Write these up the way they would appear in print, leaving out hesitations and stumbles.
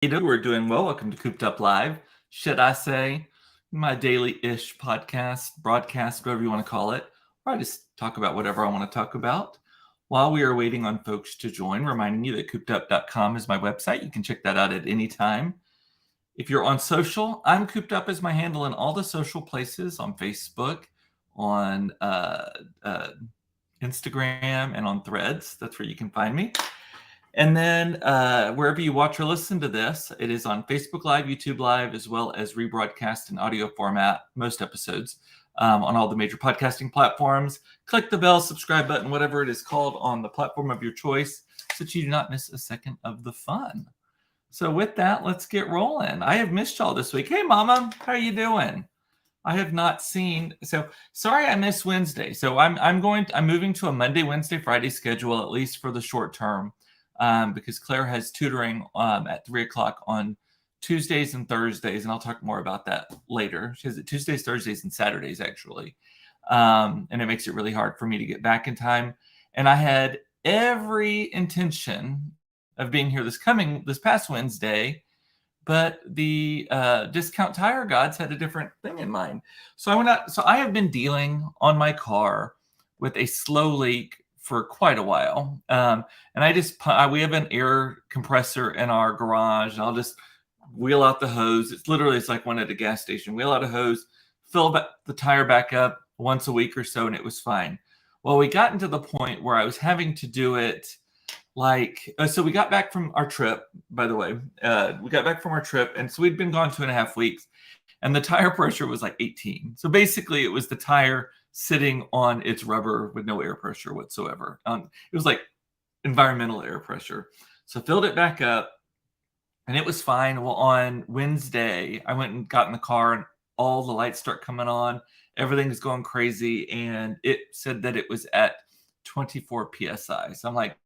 We're doing well. Welcome to Cooped Up Live. Should I say my daily-ish podcast, broadcast, whatever you want to call it, where I just talk about whatever I want to talk about. While we are waiting on folks to join, reminding you that coopedup.com is my website. You can check that out at any time. If you're on social, I'm Cooped Up as my handle in all the social places on Facebook, on Instagram, and on Threads. That's where you can find me. And then wherever you watch or listen to this, it is on Facebook Live, YouTube Live, as well as rebroadcast in audio format, most episodes, on all the major podcasting platforms. Click the bell, subscribe button, whatever it is called on the platform of your choice, so that you do not miss a second of the fun. So with that, let's get rolling. I have missed y'all this week. Hey, Mama, how are you doing? I have not seen. So sorry I missed Wednesday. So I'm moving to a Monday, Wednesday, Friday schedule, at least for the short term. Because Claire has tutoring at 3 o'clock on Tuesdays and Thursdays, and I'll talk more about that later. She has it Tuesdays, Thursdays, and Saturdays, actually. And it makes it really hard for me to get back in time. And I had every intention of being here this past Wednesday, but the discount tire gods had a different thing in mind. So I have been dealing on my car with a slow leak for quite a while. And we have an air compressor in our garage, and I'll just wheel out the hose. It's like one at a gas station. Wheel out a hose, fill the tire back up once a week or so, and it was fine. Well, we got into the point where I was having to do it so we got back from our trip, by the way. We got back from our trip, and so we'd been gone 2.5 weeks, and the tire pressure was like 18. So basically, it was the tire sitting on its rubber with no air pressure whatsoever. It was like environmental air pressure. So filled it back up, and it was fine. Well, on Wednesday, I went and got in the car, and all the lights start coming on. Everything's going crazy, and it said that it was at 24 psi. So I'm like,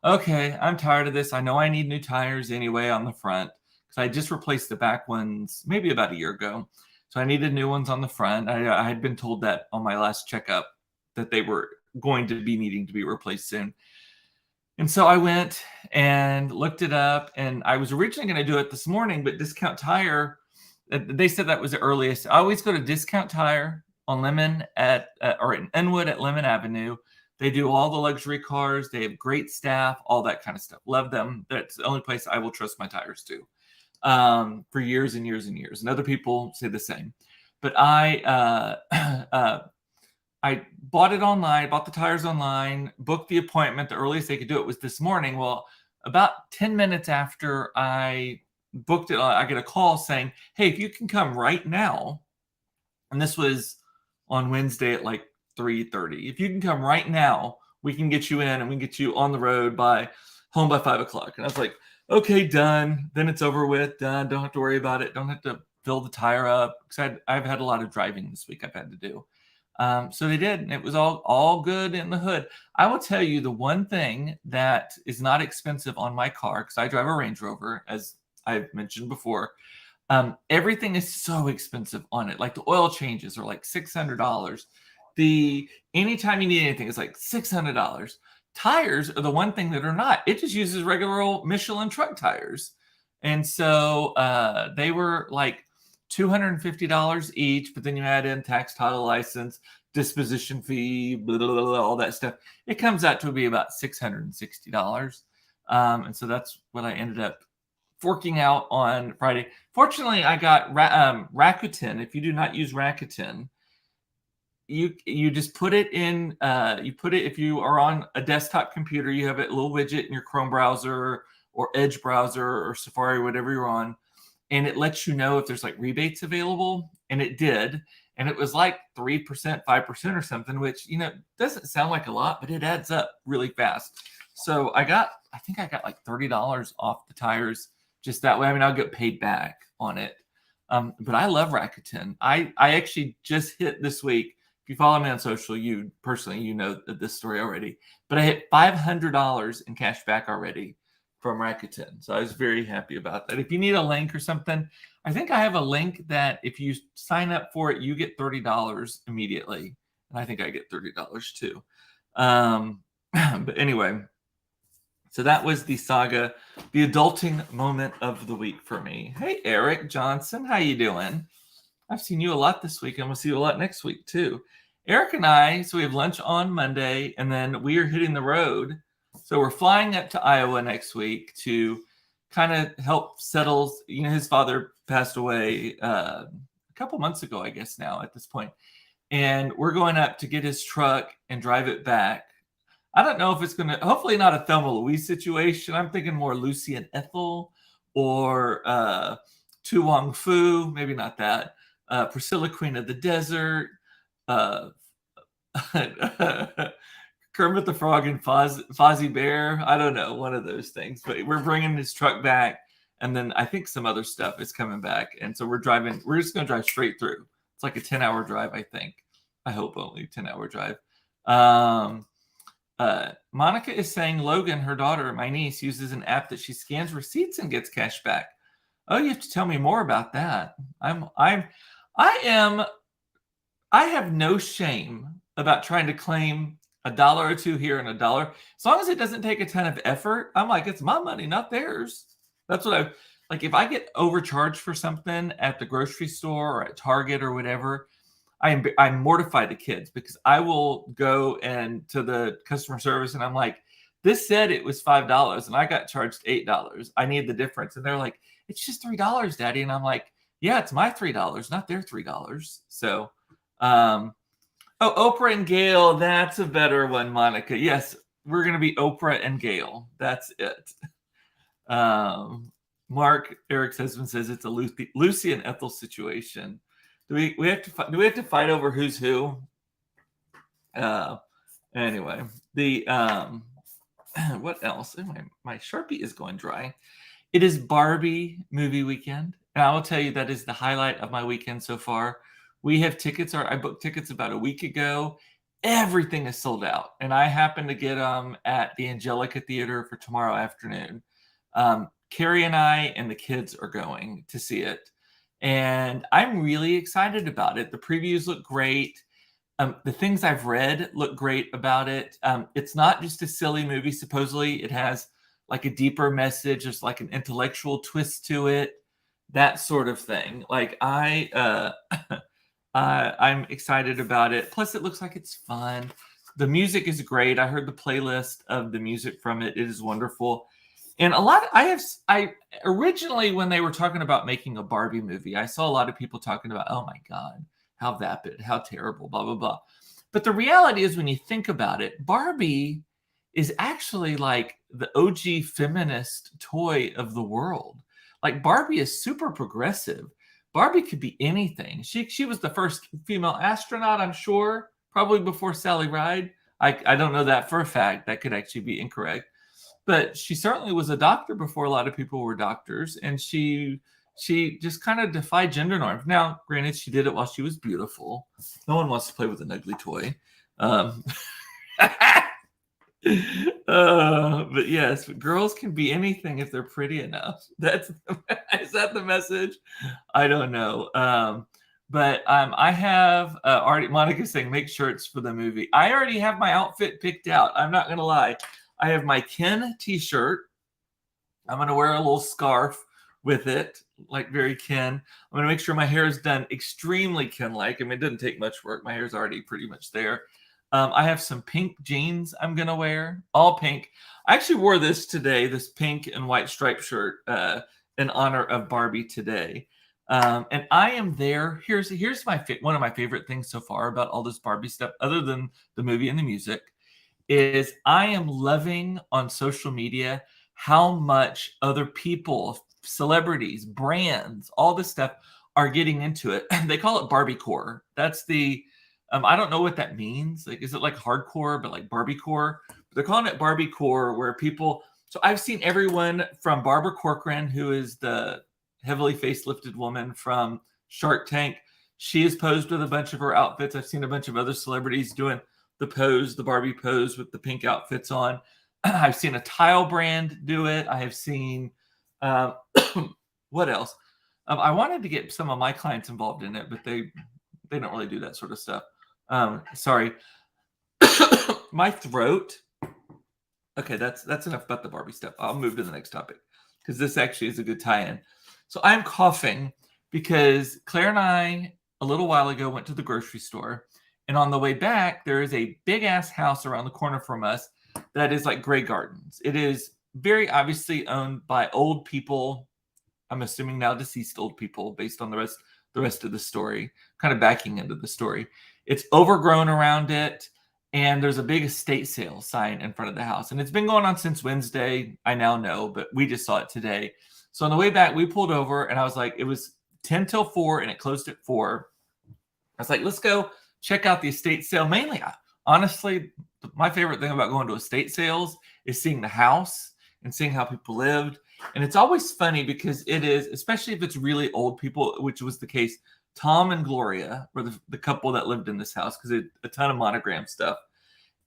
okay, I'm tired of this. I know I need new tires anyway on the front, because I just replaced the back ones maybe about a year ago. So I needed new ones on the front. I had been told that on my last checkup that they were going to be needing to be replaced soon. And so I went and looked it up, and I was originally going to do it this morning, but Discount Tire, they said that was the earliest. I always go to Discount Tire on Lemon or in Inwood at Lemon Avenue. They do all the luxury cars. They have great staff, all that kind of stuff. Love them. That's the only place I will trust my tires to for years and years and years. And other people say the same. But I bought it online, bought the tires online, booked the appointment. The earliest they could do it was this morning. Well, about 10 minutes after I booked it, I get a call saying, hey, if you can come right now, and this was on Wednesday at like 3:30. If you can come right now, we can get you in, and we can get you on the road home by 5 o'clock. And I was like, okay, done. Then it's over with. Done. Don't have to worry about it. Don't have to fill the tire up, because I've had a lot of driving this week I've had to do. So they did, and it was all good in the hood. I will tell you the one thing that is not expensive on my car, because I drive a Range Rover, as I've mentioned before. Everything is so expensive on it. Like the oil changes are like $600. Anytime you need anything, it's like $600. Tires are the one thing that are not. It just uses regular old Michelin truck tires. And so they were like $250 each, but then you add in tax, title, license, disposition fee, blah, blah, blah, all that stuff. It comes out to be about $660. And so that's what I ended up forking out on Friday. Fortunately, I got Rakuten. If you do not use Rakuten, you just put it in, if you are on a desktop computer, you have a little widget in your Chrome browser or Edge browser or Safari, whatever you're on, and it lets you know if there's like rebates available, and it did. And it was like 3%, 5% or something, which, doesn't sound like a lot, but it adds up really fast. So I think I got like $30 off the tires just that way. I mean, I'll get paid back on it. But I love Rakuten. I actually just hit this week. If you follow me on social, you know this story already. But I hit $500 in cash back already from Rakuten. So I was very happy about that. If you need a link or something, I think I have a link that if you sign up for it, you get $30 immediately. And I think I get $30 too. But anyway, So that was the saga, the adulting moment of the week for me. Hey, Eric Johnson, how you doing? I've seen you a lot this week. I'm going to see you a lot next week, too. Eric and I, so we have lunch on Monday, and then we are hitting the road. So we're flying up to Iowa next week to kind of help settle. His father passed away a couple months ago, I guess now at this point. And we're going up to get his truck and drive it back. I don't know if it's going to, hopefully not a Thelma Louise situation. I'm thinking more Lucy and Ethel or Tu Wong Fu, maybe not that. Priscilla, Queen of the Desert, uh, Kermit the Frog and Fozzie Bear. I don't know, one of those things. But we're bringing his truck back, and then I think some other stuff is coming back. And so we're just going to drive straight through. It's like a 10-hour drive, I think. I hope only a 10-hour drive. Monica is saying Logan, her daughter, my niece, uses an app that she scans receipts and gets cash back. Oh, you have to tell me more about that. I have no shame about trying to claim $1 or $2 here and $1. As long as it doesn't take a ton of effort, I'm like, it's my money, not theirs. That's what I like. If I get overcharged for something at the grocery store or at Target or whatever, I'm mortified to kids because I will go and to the customer service and I'm like, this said it was $5 and I got charged $8. I need the difference. And they're like, it's just $3, Daddy. And I'm like, yeah, it's my $3, not their $3. So, Oprah and Gail, that's a better one, Monica. Yes, we're going to be Oprah and Gail. That's it. Mark, Eric's husband, says it's a Lucy and Ethel situation. Do we have to fight over who's who? Anyway, the what else? My Sharpie is going dry. It is Barbie movie weekend, and I will tell you that is the highlight of my weekend so far. We have tickets. I booked tickets about a week ago. Everything is sold out, and I happen to get them at the Angelica Theater for tomorrow afternoon. Carrie and I and the kids are going to see it. And I'm really excited about it. The previews look great. The things I've read look great about it. It's not just a silly movie. Supposedly it has like a deeper message. There's like an intellectual twist to it, that sort of thing. Like I'm excited about it. Plus it looks like it's fun. The music is great. I heard the playlist of the music from it. It is wonderful. And I originally, when they were talking about making a Barbie movie, I saw a lot of people talking about, oh my God, how vapid, how terrible, blah, blah, blah. But the reality is, when you think about it, Barbie is actually like the OG feminist toy of the world. Like Barbie is super progressive. Barbie could be anything. She was the first female astronaut, I'm sure, probably before Sally Ride. I don't know that for a fact. That could actually be incorrect. But she certainly was a doctor before a lot of people were doctors, and she just kind of defied gender norms. Now, granted, she did it while she was beautiful. No one wants to play with an ugly toy. But yes, girls can be anything if they're pretty enough. Is that the message? I don't know. But I have already, Monica saying, make shirts for the movie. I already have my outfit picked out. I'm not going to lie. I have my Ken t-shirt. I'm going to wear a little scarf with it, like very Ken. I'm going to make sure my hair is done extremely Ken-like. I mean, it doesn't take much work. My hair's already pretty much there. I have some pink jeans I'm going to wear, all pink. I actually wore this today, this pink and white striped shirt in honor of Barbie today. And I am there. Here's one of my favorite things so far about all this Barbie stuff, other than the movie and the music, is I am loving on social media how much other people, celebrities, brands, all this stuff are getting into it. They call it Barbiecore. That's the, I don't know what that means. Like, is it like hardcore, but like Barbiecore? They're calling it Barbiecore, where people, so I've seen everyone from Barbara Corcoran, who is the heavily facelifted woman from Shark Tank. She has posed with a bunch of her outfits. I've seen a bunch of other celebrities doing the Barbie pose with the pink outfits on. I've seen a tile brand do it. I have seen, what else? I wanted to get some of my clients involved in it, but they don't really do that sort of stuff. Sorry. My throat Okay, that's enough about the Barbie stuff. I'll move to the next topic because this actually is a good tie-in. So I'm coughing because Claire and I a little while ago went to the grocery store, and on the way back there is a big ass house around the corner from us that is like Grey Gardens. It is very obviously owned by old people. I'm assuming now deceased old people based on the rest of the story, kind of backing into the story. It's overgrown around it, and there's a big estate sale sign in front of the house. And it's been going on since Wednesday, I now know, but we just saw it today. So on the way back, we pulled over, and I was like, it was 10 till 4, and it closed at 4. I was like, let's go check out the estate sale. Mainly, honestly, my favorite thing about going to estate sales is seeing the house and seeing how people lived. And it's always funny because it is, especially if it's really old people, which was the case. Tom and Gloria were the couple that lived in this house because it a ton of monogram stuff.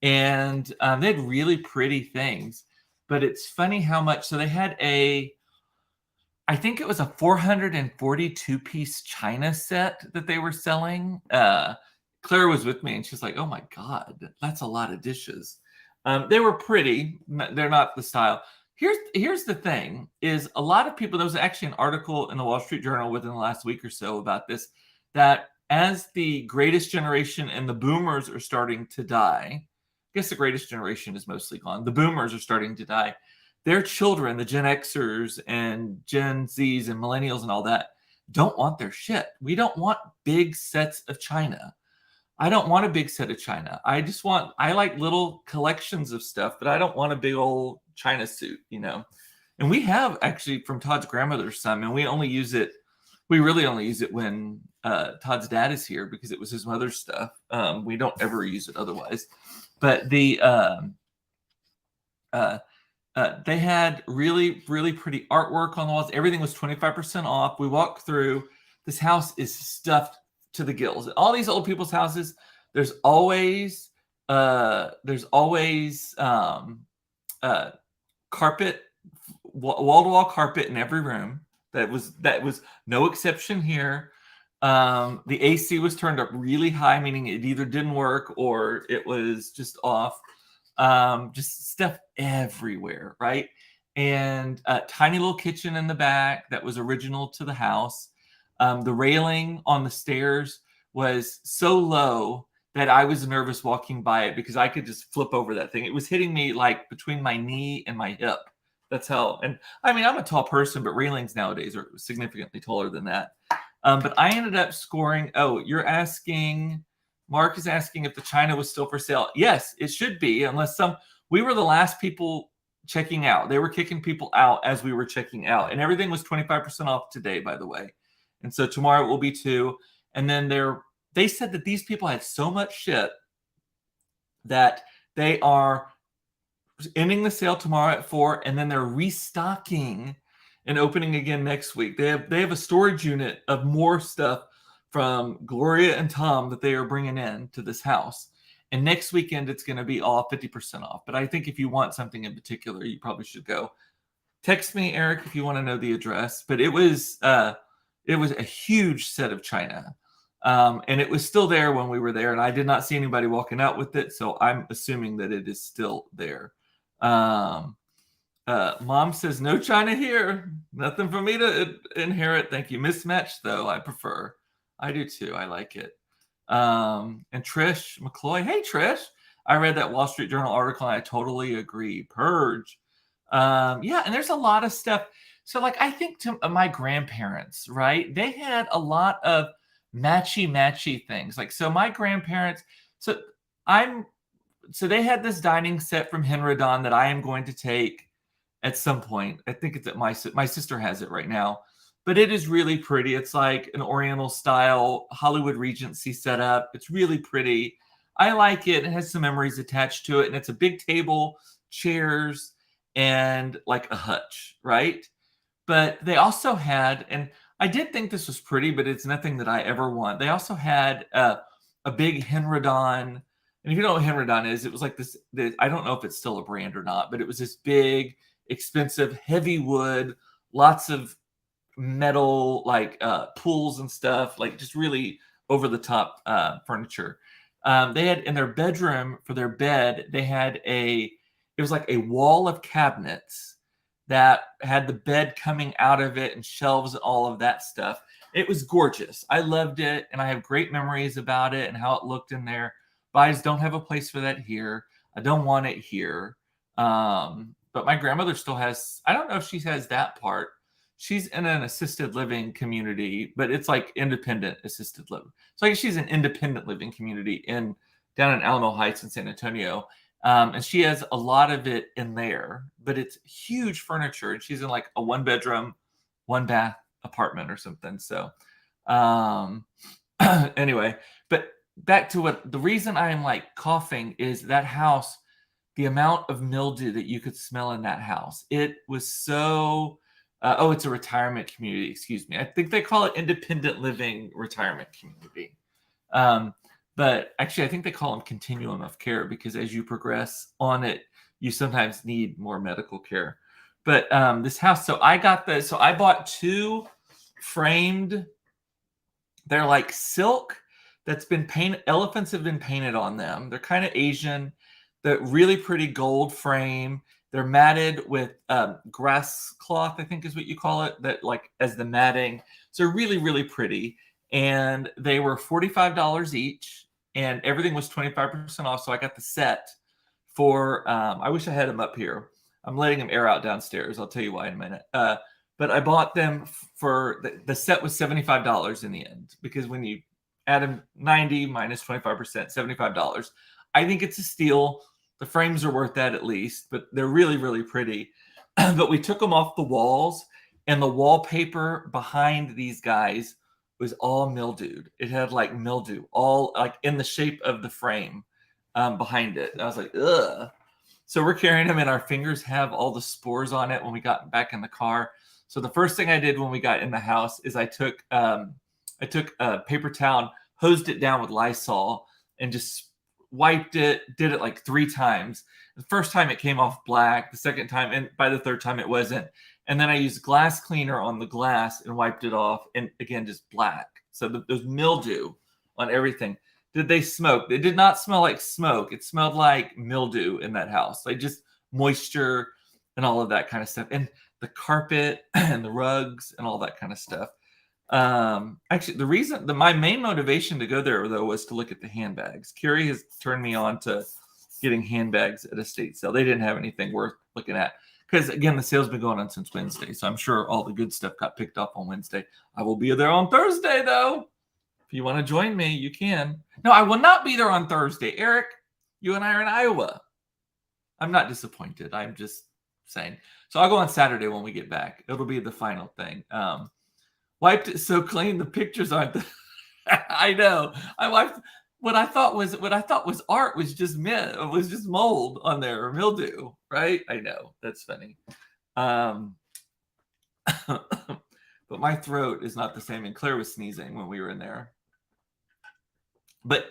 And they had really pretty things. But it's funny how much. So they had I think it was a 442-piece china set that they were selling. Claire was with me, and she's like, "Oh my God, that's a lot of dishes." They were pretty. They're not the style. Here's the thing: is a lot of people. There was actually an article in the Wall Street Journal within the last week or so about this. That as the greatest generation and the boomers are starting to die, I guess the greatest generation is mostly gone. The boomers are starting to die. Their children, the Gen Xers and Gen Zs and millennials and all that, don't want their shit. We don't want big sets of china. I don't want a big set of china. I like little collections of stuff, but I don't want a big old china suit, you know. And we have actually from Todd's grandmother's some, and we really only use it when Todd's dad is here because it was his mother's stuff. We don't ever use it otherwise. But they had really, really pretty artwork on the walls. Everything was 25% off. We walked through. This house is stuffed to the gills. All these old people's houses, there's always carpet, wall-to-wall carpet in every room. That was no exception here. The AC was turned up really high, meaning it either didn't work or it was just off. Just stuff everywhere, right? And a tiny little kitchen in the back that was original to the house. The railing on the stairs was so low that I was nervous walking by it because I could just flip over that thing. It was hitting me like between my knee and my hip. That's how, and I mean, I'm a tall person, but railings nowadays are significantly taller than that. But I ended up scoring. Oh, Mark is asking if the china was still for sale. Yes, it should be, unless we were the last people checking out. They were kicking people out as we were checking out. And everything was 25% off today, by the way. And so tomorrow it will be too. And then they said that these people had so much shit that they are ending the sale tomorrow at 4, and then they're restocking and opening again next week. They have a storage unit of more stuff from Gloria and Tom that they are bringing in to this house. And next weekend, it's going to be all 50% off. But I think if you want something in particular, you probably should go. Text me, Eric, if you want to know the address. But it was a huge set of china. And it was still there when we were there. And I did not see anybody walking out with it. So I'm assuming that it is still there. Mom says, no china here. Nothing for me to inherit. Thank you. Mismatched, though, I prefer. I do too. I like it. And Trish McCloy. Hey, Trish. I read that Wall Street Journal article and I totally agree. Purge. Yeah, and there's a lot of stuff. So, like, I think to my grandparents, right? They had a lot of matchy things. Like, so my grandparents, so they had this dining set from Henredon that I am going to take at some point. I think it's at my sister has it right now. But it is really pretty. It's like an Oriental style Hollywood Regency setup. It's really pretty. I like it. It has some memories attached to it. And it's a big table, chairs, and like a hutch, right? But they also had, and I did think this was pretty, but it's nothing that I ever want. They also had a big Henredon. And if you know what Henredon is, it was like this, I don't know if it's still a brand or not, but it was this big, expensive, heavy wood, lots of metal, like pools and stuff, like just really over the top furniture. They had in their bedroom for their bed, it It was like a wall of cabinets that had the bed coming out of it and shelves and all of that stuff. It was gorgeous. I loved it, and I have great memories about it and how it looked in there. But I just don't have a place for that here. I don't want it here. But my grandmother still has, I don't know if she has that part. She's in an assisted living community, but it's like independent assisted living. So I guess she's an independent living community down in Alamo Heights in San Antonio. And she has a lot of it in there, but it's huge furniture. And she's in like a 1-bedroom, 1-bath apartment or something. So anyway, but back to what the reason I am like coughing is that house, the amount of mildew that you could smell in that house. It was so, it's a retirement community, excuse me. I think they call it independent living retirement community. But actually, I think they call them continuum of care because as you progress on it, you sometimes need more medical care. But this house, so I bought 2 framed, they're like silk that's been painted, elephants have been painted on them. They're kind of Asian, the really pretty gold frame. They're matted with grass cloth, I think is what you call it, that like as the matting. So really, really pretty. And they were $45 each, and everything was 25% off. So I got the set for, I wish I had them up here. I'm letting them air out downstairs. I'll tell you why in a minute. But I bought them for, the set was $75 in the end, because when you add them 90 minus 25%, $75. I think it's a steal. The frames are worth that at least, but they're really, really pretty. But we took them off the walls, and the wallpaper behind these guys was all mildewed. It had like mildew all like in the shape of the frame behind it. And I was like, ugh. So we're carrying them, and our fingers have all the spores on it when we got back in the car. So the first thing I did when we got in the house is I took a paper towel, hosed it down with Lysol, and just wiped it, did it like 3 times. The first time it came off black, the second time, and by the third time it wasn't. And then I used glass cleaner on the glass and wiped it off, and again, just black. So there's mildew on everything. Did they smoke? It did not smell like smoke. It smelled like mildew in that house. Like just moisture and all of that kind of stuff. And the carpet and the rugs and all that kind of stuff. Actually, my main motivation to go there though was to look at the handbags. Carrie has turned me on to getting handbags at estate sale. They didn't have anything worth looking at because again, the sale's been going on since Wednesday. So I'm sure all the good stuff got picked up on Wednesday. I will be there on Thursday though. If you want to join me, you can. No, I will not be there on Thursday. Eric, you and I are in Iowa. I'm not disappointed. I'm just saying. So I'll go on Saturday when we get back. It'll be the final thing. Wiped it so clean. The pictures aren't. I know. I wiped. What I thought was art was just mold on there or mildew, right? I know that's funny. But my throat is not the same. And Claire was sneezing when we were in there. But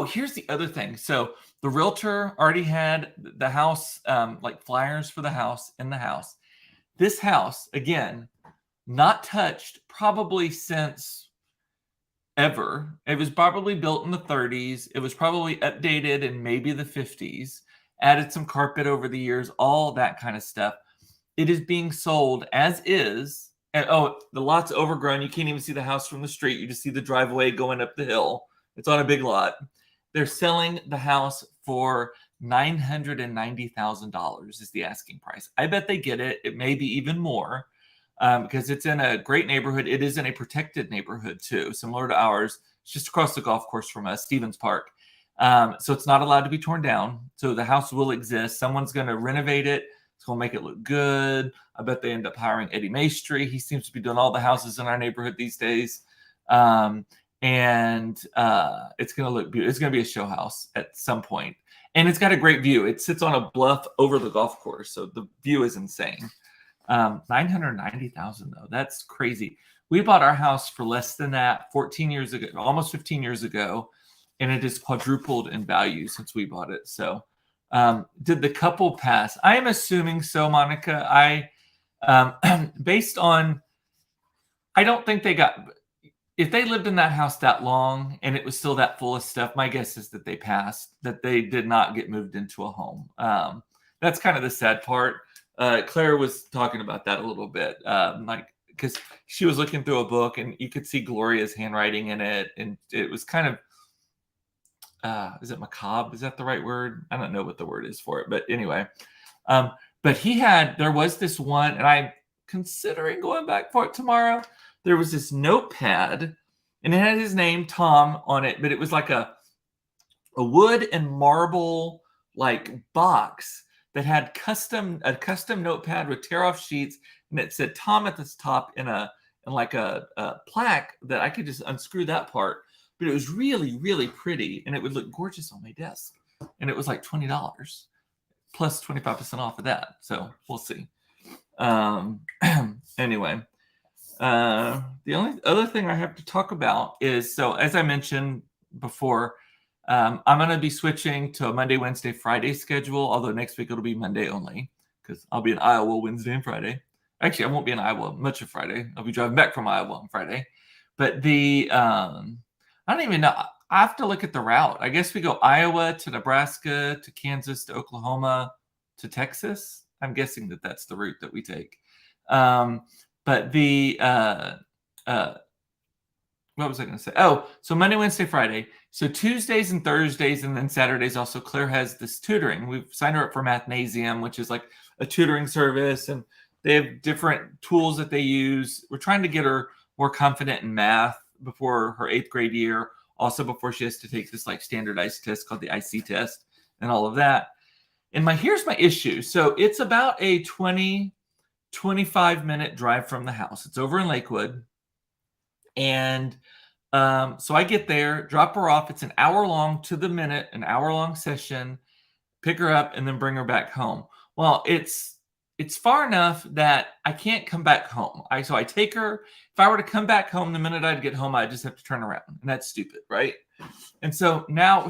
here's the other thing. So the realtor already had the house, like flyers for the house in the house. This house, again, not touched probably since ever. It was probably built in the 30s. It was probably updated in maybe the 50s. Added some carpet over the years, all that kind of stuff. It is being sold as is. And the lot's overgrown. You can't even see the house from the street. You just see the driveway going up the hill. It's on a big lot. They're selling the house for $990,000 is the asking price. I bet they get it. It may be even more because it's in a great neighborhood. It is in a protected neighborhood too, similar to ours. It's just across the golf course from us, Stevens Park. So it's not allowed to be torn down. So the house will exist. Someone's going to renovate it. It's going to make it look good. I bet they end up hiring Eddie Maestri. He seems to be doing all the houses in our neighborhood these days. And it's going to look beautiful. It's going to be a show house at some point. And it's got a great view. It sits on a bluff over the golf course. So the view is insane. $990,000 though. That's crazy. We bought our house for less than that 14 years ago, almost 15 years ago. And it has quadrupled in value since we bought it. So did the couple pass? I am assuming so, Monica. Based on, I don't think they got, if they lived in that house that long and it was still that full of stuff, my guess is that they passed, that they did not get moved into a home. That's kind of the sad part. Claire was talking about that a little bit, like because she was looking through a book and you could see Gloria's handwriting in it, and it was kind of is it macabre? Is that the right word? I don't know what the word is for it, but anyway. But there was this one, and I'm considering going back for it tomorrow. There was this notepad, and it had his name, Tom, on it, but it was like a wood and marble like box that had a custom notepad with tear off sheets, and it said Tom at the top in like a plaque that I could just unscrew that part. But it was really, really pretty, and it would look gorgeous on my desk. And it was like $20 plus 25% off of that. So we'll see. Anyway, the only other thing I have to talk about is, so as I mentioned before, I'm going to be switching to a Monday, Wednesday, Friday schedule, although next week it'll be Monday only because I'll be in Iowa Wednesday and Friday. Actually, I won't be in Iowa much of Friday. I'll be driving back from Iowa on Friday. But I don't even know. I have to look at the route. I guess we go Iowa to Nebraska to Kansas to Oklahoma to Texas. I'm guessing that that's the route that we take. But what was I going to say? Oh, so Monday, Wednesday, Friday. So Tuesdays and Thursdays, and then Saturdays also, Claire has this tutoring. We've signed her up for Mathnasium, which is like a tutoring service, and they have different tools that they use. We're trying to get her more confident in math before her 8th grade year, also before she has to take this like standardized test called the IC test and all of that. And here's my issue. So it's about a 25 minute drive from the house. It's over in Lakewood. And so I get there, drop her off. It's an hour long to the minute, an hour long session, pick her up and then bring her back home. Well, it's far enough that I can't come back home. So I take her. If I were to come back home the minute I'd get home, I'd just have to turn around. And that's stupid, right? And so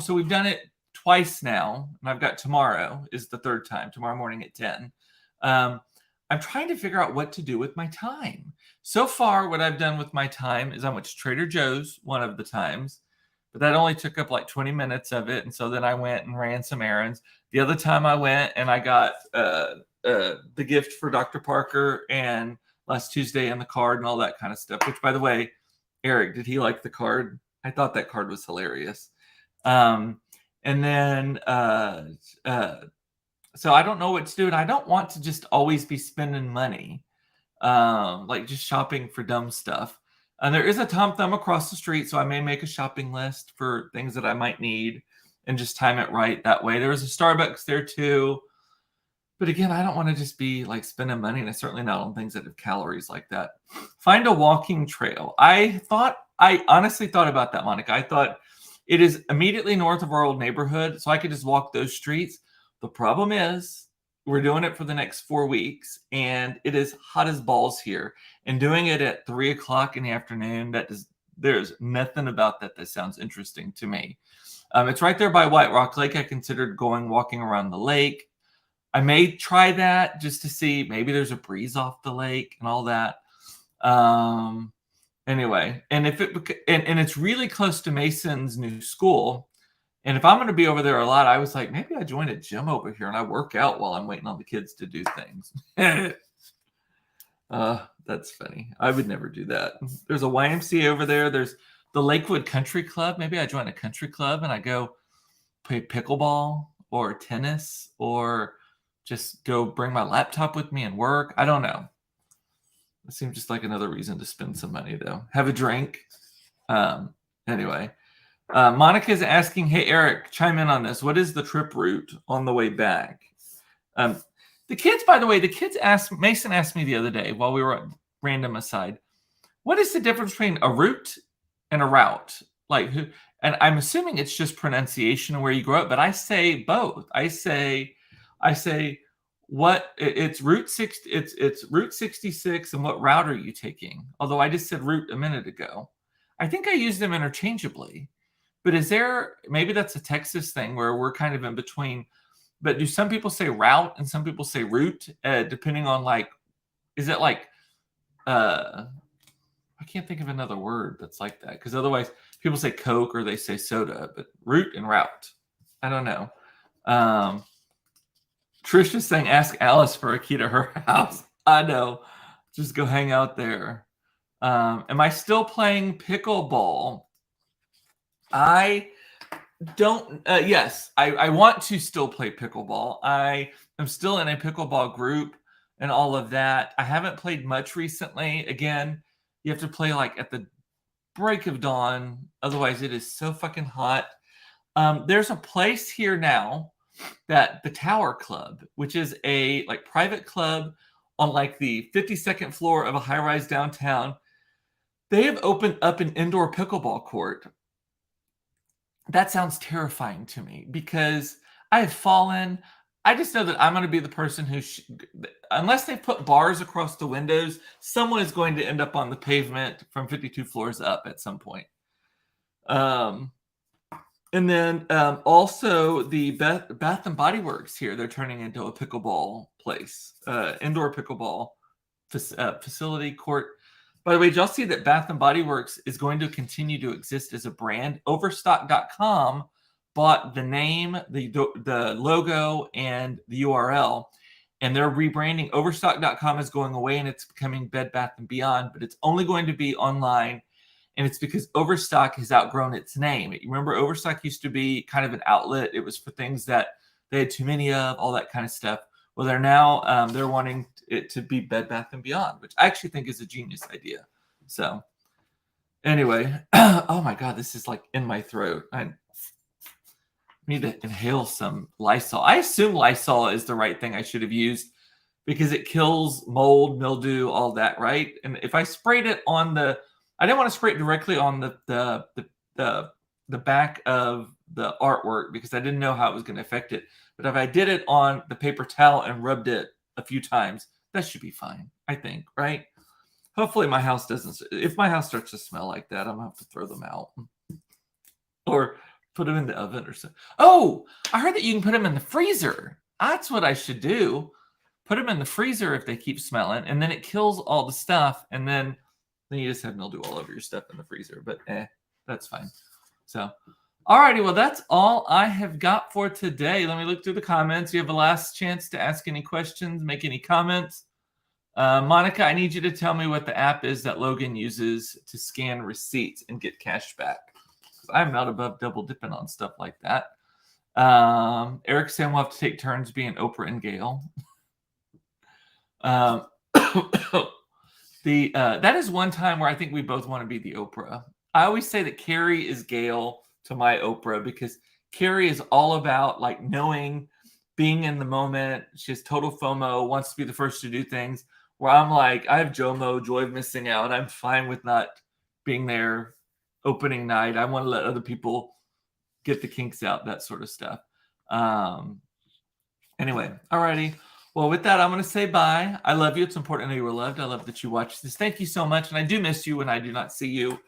we've done it twice now. And I've got tomorrow is the third time, tomorrow morning at 10. I'm trying to figure out what to do with my time. So far, what I've done with my time is I went to Trader Joe's one of the times, but that only took up like 20 minutes of it. And so then I went and ran some errands. The other time I went and I got the gift for Dr. Parker and last Tuesday and the card and all that kind of stuff, which, by the way, Eric, did he like the card? I thought that card was hilarious. And then so I don't know what to do, and I don't want to just always be spending money, like just shopping for dumb stuff. And there is a Tom Thumb across the street, so I may make a shopping list for things that I might need and just time it right that way. There was a Starbucks there too. But again, I don't want to just be like spending money, and I certainly not on things that have calories like that. Find a walking trail. I honestly thought about that, Monica. I thought it is immediately north of our old neighborhood, so I could just walk those streets. The problem is we're doing it for the next 4 weeks, and it is hot as balls here. And doing it at 3 o'clock in the afternoon, there's nothing about that sounds interesting to me. It's right there by White Rock Lake. I considered walking around the lake. I may try that just to see. Maybe there's a breeze off the lake and all that. Anyway, and it's really close to Mason's new school. And if I'm going to be over there a lot, I was like, maybe I join a gym over here and I work out while I'm waiting on the kids to do things. That's funny. I would never do that. There's a YMCA over there. There's the Lakewood Country Club. Maybe I join a country club and I go play pickleball or tennis, or just go bring my laptop with me and work. I don't know. It seems just like another reason to spend some money, though. Have a drink. Anyway. Monica's asking, hey, Eric, chime in on this. What is the trip route on the way back? The kids, by the way, Mason asked me the other day while we were at random aside, what is the difference between a route and a route? And I'm assuming it's just pronunciation of where you grew up, but I say both. I say what it's Route 6, it's Route 66, and what route are you taking? Although I just said route a minute ago. I think I use them interchangeably. But maybe that's a Texas thing where we're kind of in between. But do some people say route and some people say route, depending on is it I can't think of another word that's like that, because otherwise people say Coke or they say soda, but route and route, I don't know. Trisha's saying, ask Alice for a key to her house. I know. Just go hang out there. Am I still playing pickleball? I don't. Yes, I want to still play pickleball. I am still in a pickleball group and all of that. I haven't played much recently. Again, you have to play like at the break of dawn. Otherwise, it is so fucking hot. There's a place here now that the Tower Club, which is a like private club on like the 52nd floor of a high-rise downtown, they have opened up an indoor pickleball court. That sounds terrifying to me because I have fallen. I just know that I'm going to be the person who, unless they put bars across the windows, someone is going to end up on the pavement from 52 floors up at some point. And then also the Bath and Body Works here, they're turning into a pickleball place, indoor pickleball facility court. By the way, did y'all see that Bath and Body Works is going to continue to exist as a brand? Overstock.com bought the name, the logo, and the URL, and they're rebranding. Overstock.com is going away, and it's becoming Bed Bath & Beyond, but it's only going to be online. And it's because Overstock has outgrown its name. You remember Overstock used to be kind of an outlet. It was for things that they had too many of, all that kind of stuff. Well, they're now, they're wanting it to be Bed Bath & Beyond, which I actually think is a genius idea. So anyway, oh my God, this is like in my throat. I need to inhale some Lysol. I assume Lysol is the right thing I should have used because it kills mold, mildew, all that, right? And if I sprayed it on I didn't want to spray it directly on the back of the artwork because I didn't know how it was going to affect it. But if I did it on the paper towel and rubbed it a few times, that should be fine, I think, right? Hopefully my house doesn't. If my house starts to smell like that, I'm going to have to throw them out. Or put them in the oven or something. Oh, I heard that you can put them in the freezer. That's what I should do. Put them in the freezer if they keep smelling, and then it kills all the stuff, and then you just have mildew all over your stuff in the freezer. But that's fine. So, alrighty, well, that's all I have got for today. Let me look through the comments. You have a last chance to ask any questions, make any comments. Monica, I need you to tell me what the app is that Logan uses to scan receipts and get cash back. I'm not above double dipping on stuff like that. Eric saying we'll have to take turns being Oprah and Gail. That is one time where I think we both want to be the Oprah. I always say that Carrie is Gail to my Oprah because Carrie is all about like knowing, being in the moment. She has total FOMO, wants to be the first to do things. Where I'm like, I have JOMO, joy of missing out. I'm fine with not being there opening night. I want to let other people get the kinks out, that sort of stuff. Anyway, alrighty. Well, with that, I'm going to say bye. I love you. It's important to know you were loved. I love that you watched this. Thank you so much. And I do miss you when I do not see you.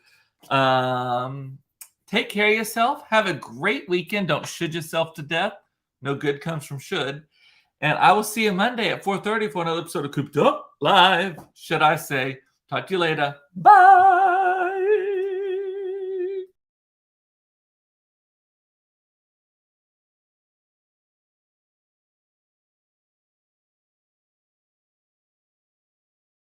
Take care of yourself. Have a great weekend. Don't should yourself to death. No good comes from should. And I will see you Monday at 4:30 for another episode of Cooped Up Live. Should I say, talk to you later. Bye.